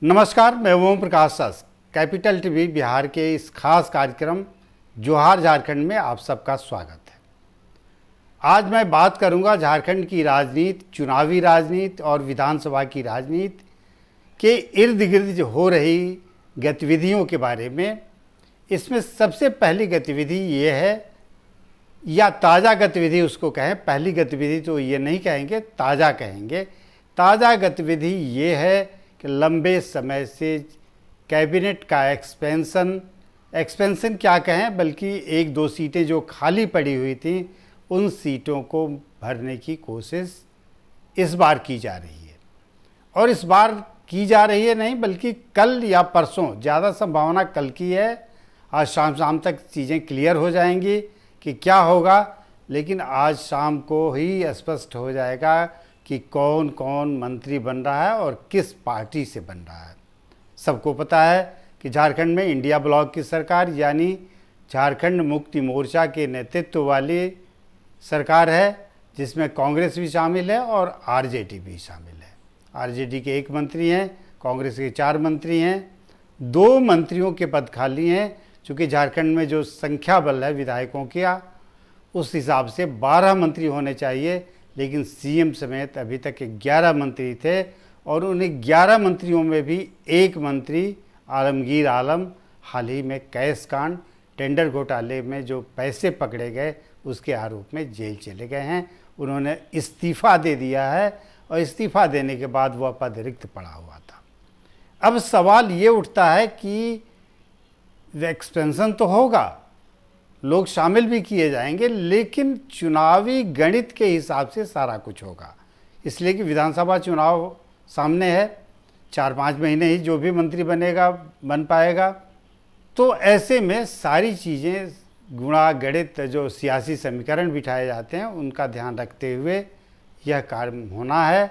नमस्कार, मैं ओम प्रकाश सस capital TV Bihar के इस खास कार्यक्रम जोहार झारखंड में आप सबका स्वागत है। आज मैं बात करूंगा झारखंड की राजनीति, चुनावी राजनीति और विधानसभा की राजनीति के इर्द गिर्द जो हो रही गतिविधियों के बारे में। इसमें सबसे पहली गतिविधि ये है, या ताज़ा गतिविधि उसको कहें, पहली गतिविधि तो ये नहीं कहेंगे, ताज़ा कहेंगे। ताज़ा गतिविधि ये है कि लंबे समय से कैबिनेट का एक्सपेंशन क्या कहें, बल्कि एक दो सीटें जो खाली पड़ी हुई थी उन सीटों को भरने की कोशिश इस बार की जा रही है। और इस बार की जा रही है नहीं, बल्कि कल या परसों, ज़्यादा संभावना कल की है। आज शाम तक चीज़ें क्लियर हो जाएंगी कि क्या होगा, लेकिन आज शाम को ही स्पष्ट हो जाएगा कि कौन कौन मंत्री बन रहा है और किस पार्टी से बन रहा है। सबको पता है कि झारखंड में इंडिया ब्लॉक की सरकार यानी झारखंड मुक्ति मोर्चा के नेतृत्व वाली सरकार है, जिसमें कांग्रेस भी शामिल है और आरजेडी भी शामिल है। आरजेडी के 1 मंत्री हैं, कांग्रेस के 4 मंत्री हैं। 2 मंत्रियों के पद खाली हैं, चूँकि झारखंड में जो संख्या बल है विधायकों का, उस हिसाब से 12 मंत्री होने चाहिए, लेकिन सीएम समेत अभी तक 11 मंत्री थे। और उन 11 मंत्रियों में भी 1 मंत्री आलमगीर आलम हाल ही में कैश कांड, टेंडर घोटाले में जो पैसे पकड़े गए उसके आरोप में जेल चले गए हैं। उन्होंने इस्तीफ़ा दे दिया है और इस्तीफ़ा देने के बाद वह पद रिक्त पड़ा हुआ था। अब सवाल ये उठता है कि एक्सपेंशन तो होगा, लोग शामिल भी किए जाएंगे, लेकिन चुनावी गणित के हिसाब से सारा कुछ होगा। इसलिए कि विधानसभा चुनाव सामने है, 4-5 महीने ही जो भी मंत्री बनेगा बन पाएगा। तो ऐसे में सारी चीज़ें गुणा गणित, जो सियासी समीकरण बिठाए जाते हैं, उनका ध्यान रखते हुए यह कार्य होना है।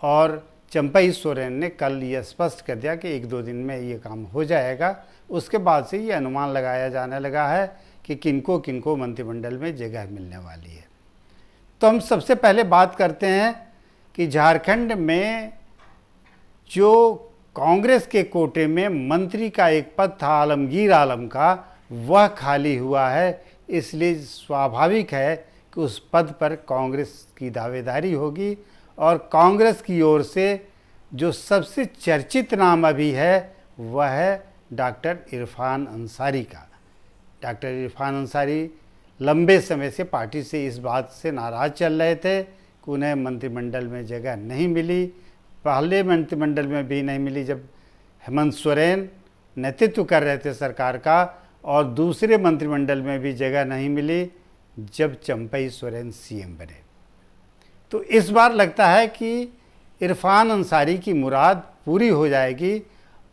और चंपई सोरेन ने कल ये स्पष्ट कर दिया कि 1-2 दिन में ये काम हो जाएगा। उसके बाद से ये अनुमान लगाया जाने लगा है कि किनको किनको मंत्रिमंडल में जगह मिलने वाली है। तो हम सबसे पहले बात करते हैं कि झारखंड में जो कांग्रेस के कोटे में मंत्री का एक पद था आलमगीर आलम का, वह खाली हुआ है। इसलिए स्वाभाविक है कि उस पद पर कांग्रेस की दावेदारी होगी। और कांग्रेस की ओर से जो सबसे चर्चित नाम अभी है वह है डॉक्टर इरफान अंसारी का। डॉक्टर इरफान अंसारी लंबे समय से पार्टी से इस बात से नाराज़ चल रहे थे कि उन्हें मंत्रिमंडल में जगह नहीं मिली। पहले मंत्रिमंडल में भी नहीं मिली जब हेमंत सोरेन नेतृत्व कर रहे थे सरकार का, और दूसरे मंत्रिमंडल में भी जगह नहीं मिली जब चंपई सोरेन सीएम बने। तो इस बार लगता है कि इरफान अंसारी की मुराद पूरी हो जाएगी।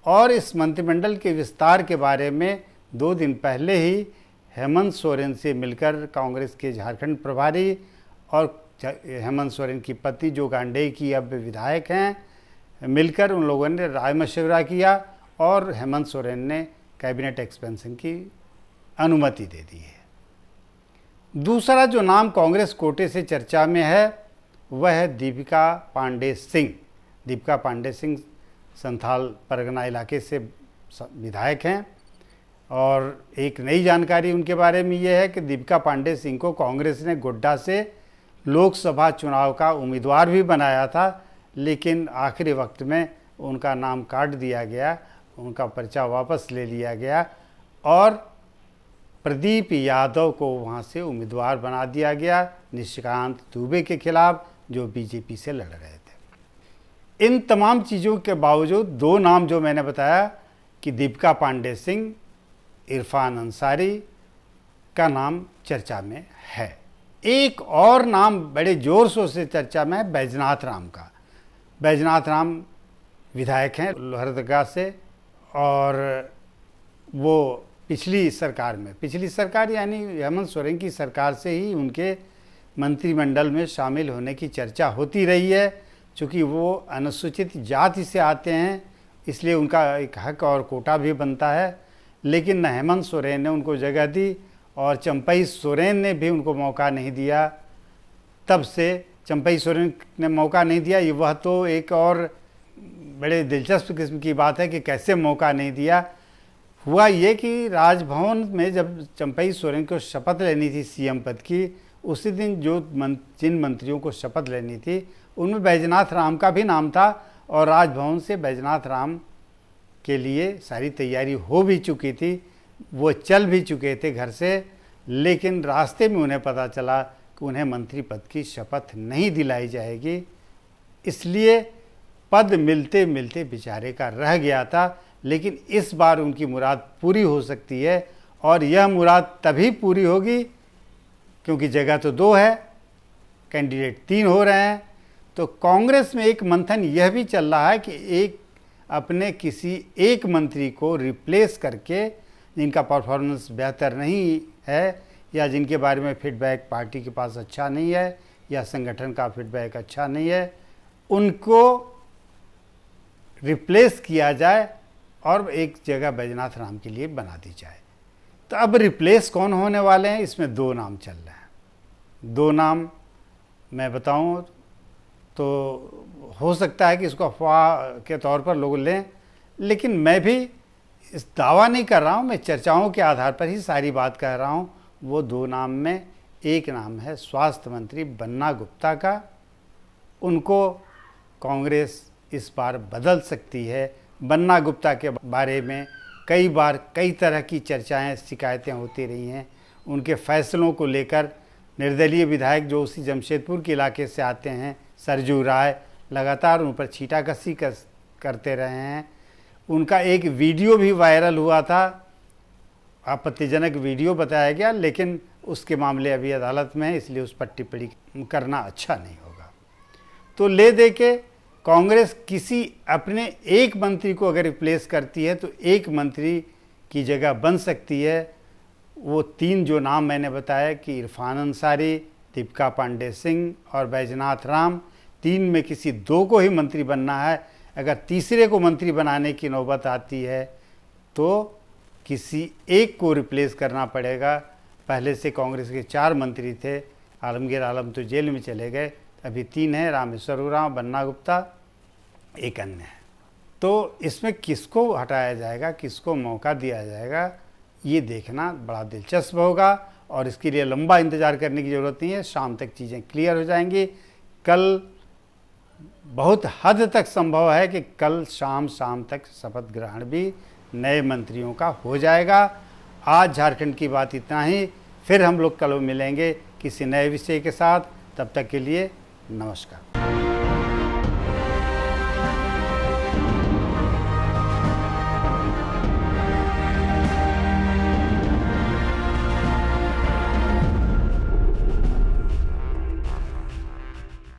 और इस मंत्रिमंडल के विस्तार के बारे में 2 दिन पहले ही हेमंत सोरेन से मिलकर कांग्रेस के झारखंड प्रभारी और हेमंत सोरेन की पत्नी जो गांडेय की अब विधायक हैं, मिलकर उन लोगों ने राय मशवरा किया और हेमंत सोरेन ने कैबिनेट एक्सपेंशन की अनुमति दे दी है। दूसरा जो नाम कांग्रेस कोटे से चर्चा में है वह है दीपिका पांडे सिंह। दीपिका पांडे सिंह संथाल परगना इलाके से विधायक हैं। और एक नई जानकारी उनके बारे में ये है कि दीपिका पांडे सिंह को कांग्रेस ने गोड्डा से लोकसभा चुनाव का उम्मीदवार भी बनाया था, लेकिन आखिरी वक्त में उनका नाम काट दिया गया, उनका पर्चा वापस ले लिया गया और प्रदीप यादव को वहाँ से उम्मीदवार बना दिया गया निशिकांत दुबे के खिलाफ, जो बीजेपी से लड़ रहे थे। इन तमाम चीज़ों के बावजूद 2 नाम जो मैंने बताया कि दीपिका पांडे सिंह, इरफान अंसारी का नाम चर्चा में है। एक और नाम बड़े ज़ोर शोर से चर्चा में है बैजनाथ राम का। बैजनाथ राम विधायक हैं लोहरदगा से, और वो पिछली सरकार यानी हेमंत सोरेन की सरकार से ही उनके मंत्रिमंडल में शामिल होने की चर्चा होती रही है। चूँकि वो अनुसूचित जाति से आते हैं, इसलिए उनका एक हक और कोटा भी बनता है। लेकिन न हेमंत सोरेन ने उनको जगह दी और चंपई सोरेन ने भी उनको मौका नहीं दिया। तब से चंपई सोरेन ने मौका नहीं दिया, वह तो एक और बड़े दिलचस्प किस्म की बात है कि कैसे मौका नहीं दिया। हुआ ये कि राजभवन में जब चंपई सोरेन को शपथ लेनी थी सीएम पद की, उसी दिन जिन मंत्रियों को शपथ लेनी थी उनमें बैजनाथ राम का भी नाम था, और राजभवन से बैजनाथ राम के लिए सारी तैयारी हो भी चुकी थी, वो चल भी चुके थे घर से। लेकिन रास्ते में उन्हें पता चला कि उन्हें मंत्री पद की शपथ नहीं दिलाई जाएगी, इसलिए पद मिलते मिलते बेचारे का रह गया था। लेकिन इस बार उनकी मुराद पूरी हो सकती है, और यह मुराद तभी पूरी होगी क्योंकि जगह तो 2 है, कैंडिडेट 3 हो रहे हैं। तो कांग्रेस में एक मंथन यह भी चल रहा है कि अपने किसी एक मंत्री को रिप्लेस करके, जिनका परफॉर्मेंस बेहतर नहीं है या जिनके बारे में फीडबैक पार्टी के पास अच्छा नहीं है या संगठन का फीडबैक अच्छा नहीं है, उनको रिप्लेस किया जाए और एक जगह बैजनाथ राम के लिए बना दी जाए। तो अब रिप्लेस कौन होने वाले हैं, इसमें 2 नाम चल रहे हैं। 2 नाम मैं बताऊं तो हो सकता है कि इसको अफवाह के तौर पर लोग लें, लेकिन मैं भी इस दावा नहीं कर रहा हूं, मैं चर्चाओं के आधार पर ही सारी बात कह रहा हूं। वो 2 नाम में एक नाम है स्वास्थ्य मंत्री बन्ना गुप्ता का, उनको कांग्रेस इस बार बदल सकती है। बन्ना गुप्ता के बारे में कई बार कई तरह की चर्चाएं, शिकायतें होती रही हैं। उनके फैसलों को लेकर निर्दलीय विधायक जो उसी जमशेदपुर के इलाके से आते हैं, सरजू राय, लगातार उन पर छींटाकशी करते रहे हैं। उनका एक वीडियो भी वायरल हुआ था, आपत्तिजनक वीडियो बताया गया, लेकिन उसके मामले अभी अदालत में है, इसलिए उस पर टिप्पणी करना अच्छा नहीं होगा। तो ले दे के कांग्रेस किसी अपने एक मंत्री को अगर रिप्लेस करती है तो एक मंत्री की जगह बन सकती है। वो 3 जो नाम मैंने बताया कि इरफान अंसारी, दीपिका पांडे सिंह और बैजनाथ राम, 3 में किसी 2 को ही मंत्री बनना है। अगर तीसरे को मंत्री बनाने की नौबत आती है तो किसी एक को रिप्लेस करना पड़ेगा। पहले से कांग्रेस के 4 मंत्री थे, आलमगीर आलम तो जेल में चले गए, अभी 3 हैं, रामेश्वर उरांव, बन्ना गुप्ता, एक अन्य है। तो इसमें किसको हटाया जाएगा, किसको मौका दिया जाएगा, ये देखना बड़ा दिलचस्प होगा, और इसके लिए लंबा इंतज़ार करने की ज़रूरत नहीं है। शाम तक चीज़ें क्लियर हो जाएंगी। कल बहुत हद तक संभव है कि कल शाम तक शपथ ग्रहण भी नए मंत्रियों का हो जाएगा। आज झारखंड की बात इतना ही, फिर हम लोग कल मिलेंगे किसी नए विषय के साथ। तब तक के लिए नमस्कार।